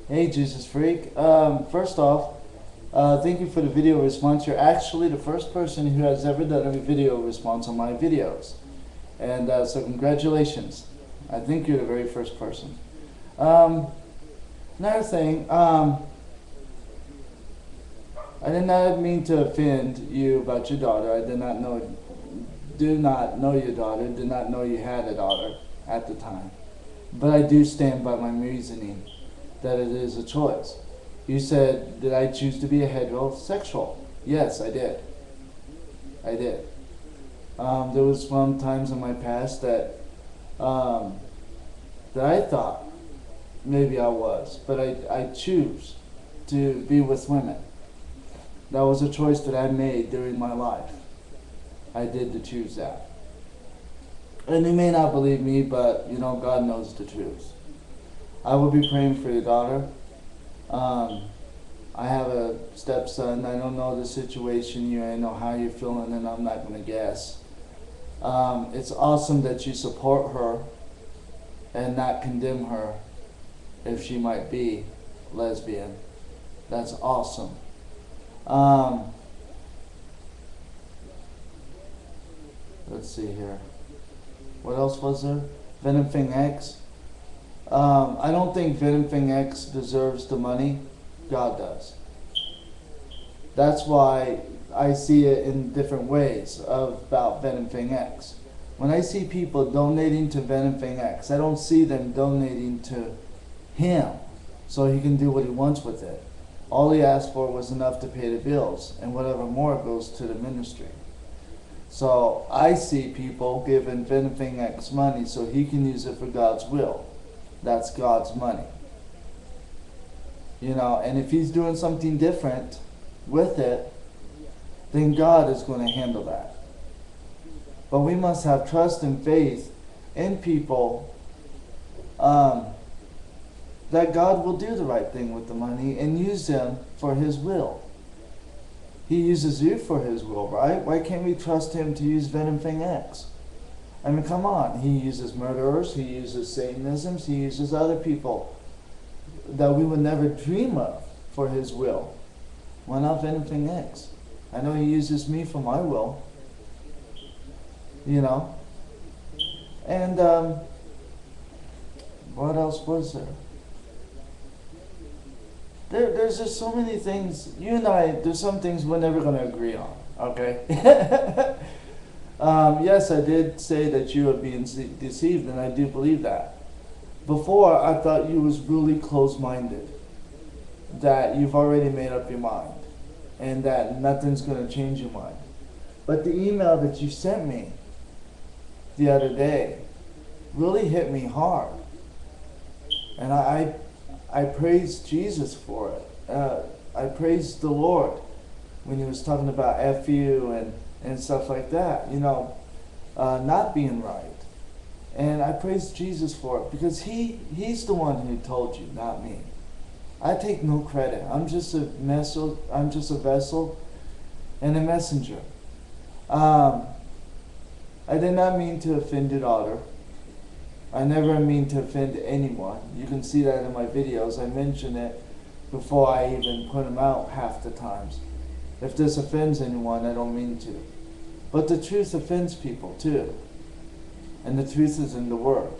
Hey, Jesus Freak. First off, thank you for the video response. You're actually the first person who has ever done a video response on my videos. And so congratulations. I think you're the very first person. Um, Another thing, I did not mean to offend you about your daughter. I do not know your daughter, did not know you had a daughter at the time. But I do stand by my reasoning that it is a choice. You said, did I choose to be a heterosexual? Yes, I did. I did. There was some times in my past that I thought maybe I was, but I choose to be with women. That was a choice that I made during my life. I did to choose that. And you may not believe me, but God knows the truth. I will be praying for your daughter. I have a stepson. I don't know the situation you're in or how you're feeling, and I'm not going to guess. It's awesome that you support her and not condemn her if she might be lesbian. That's awesome. Let's see here. What else was there? Venom Thing X. I don't think Venom Thing X deserves the money. God does. That's why I see it in different ways about Venom Thing X. When I see people donating to Venom Thing X, I don't see them donating to him so he can do what he wants with it. All he asked for was enough to pay the bills, and whatever more goes to the ministry. So I see people giving Venom Thing X money so he can use it for God's will. That's God's money. And if he's doing something different with it, then God is going to handle that. But we must have trust and faith in people that God will do the right thing with the money and use them for his will. He uses you for his will, right? Why can't we trust him to use Venom Thing X? I mean, come on. He uses murderers, he uses Satanisms, he uses other people that we would never dream of for his will. Why not Venom Thing X? I know he uses me for my will. And what else was there? There's just so many things. You and I, there's some things we're never going to agree on, okay? Yes, I did say that you are being deceived, and I do believe that. Before, I thought you was really closed-minded, that you've already made up your mind, and that nothing's going to change your mind. But the email that you sent me the other day really hit me hard. And I praised Jesus for it. I praised the Lord when he was talking about F you and stuff like that, not being right. And I praised Jesus for it because he's the one who told you, not me. I take no credit. I'm just a vessel and a messenger. I did not mean to offend your daughter. I never mean to offend anyone. You can see that in my videos. I mention it before I even put them out half the times. If this offends anyone, I don't mean to. But the truth offends people too. And the truth is in the Word.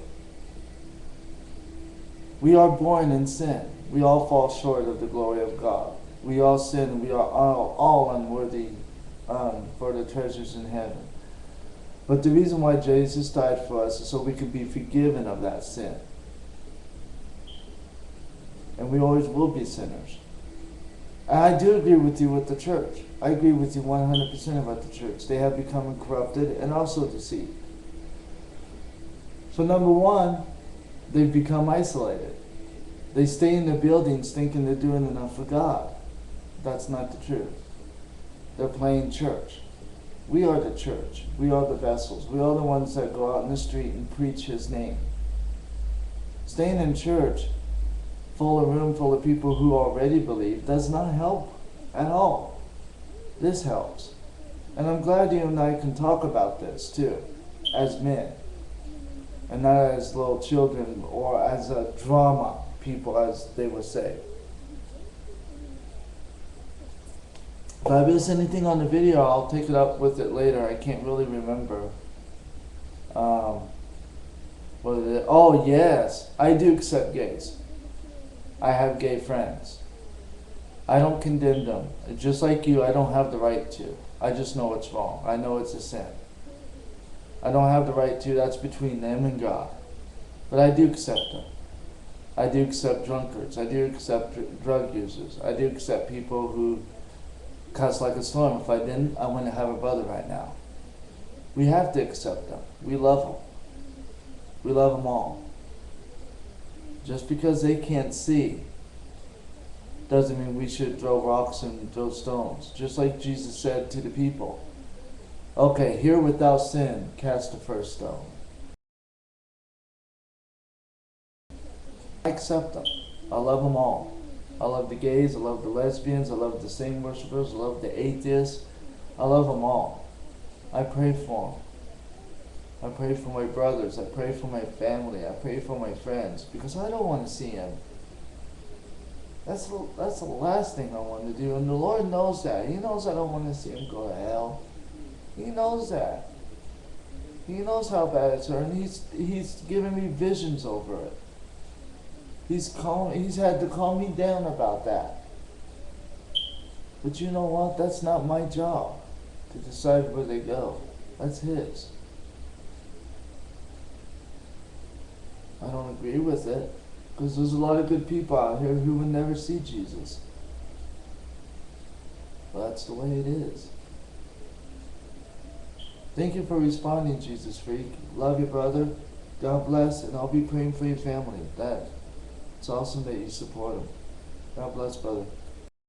We are born in sin. We all fall short of the glory of God. We all sin and we are all unworthy for the treasures in heaven. But the reason why Jesus died for us is so we could be forgiven of that sin. And we always will be sinners. And I do agree with you with the church. I agree with you 100% about the church. They have become corrupted and also deceived. So number one, they've become isolated. They stay in their buildings thinking they're doing enough for God. That's not the truth. They're playing church. We are the church. We are the vessels. We are the ones that go out in the street and preach his name. Staying in church, full of room full of people who already believe, does not help at all. This helps. And I'm glad you and I can talk about this too, as men. And not as little children or as a drama people as they would say. If I miss anything on the video, I'll take it up with it later. I can't really remember. Oh yes, I do accept gays. I have gay friends. I don't condemn them. Just like you, I don't have the right to. I just know it's wrong. I know it's a sin. I don't have the right to. That's between them and God. But I do accept them. I do accept drunkards. I do accept drug users. I do accept people who cuss like a storm. If I didn't, I wouldn't have a brother right now. We have to accept them. We love them. We love them all. Just because they can't see doesn't mean we should throw rocks and throw stones. Just like Jesus said to the people, okay, here without sin, cast the first stone. I accept them. I love them all. I love the gays, I love the lesbians, I love the Satan worshipers, I love the atheists. I love them all. I pray for them. I pray for my brothers. I pray for my family. I pray for my friends because I don't want to see them. That's the last thing I want to do, and the Lord knows that. He knows I don't want to see him go to hell. He knows that. He knows how bad it's hurt, and he's given me visions over it. He's had to calm me down about that. But you know what? That's not my job to decide where they go. That's his. I don't agree with it, because there's a lot of good people out here who would never see Jesus. But that's the way it is. Thank you for responding, Jesus Freak. Love you, brother. God bless, and I'll be praying for your family. It's awesome that you support them. God bless, brother.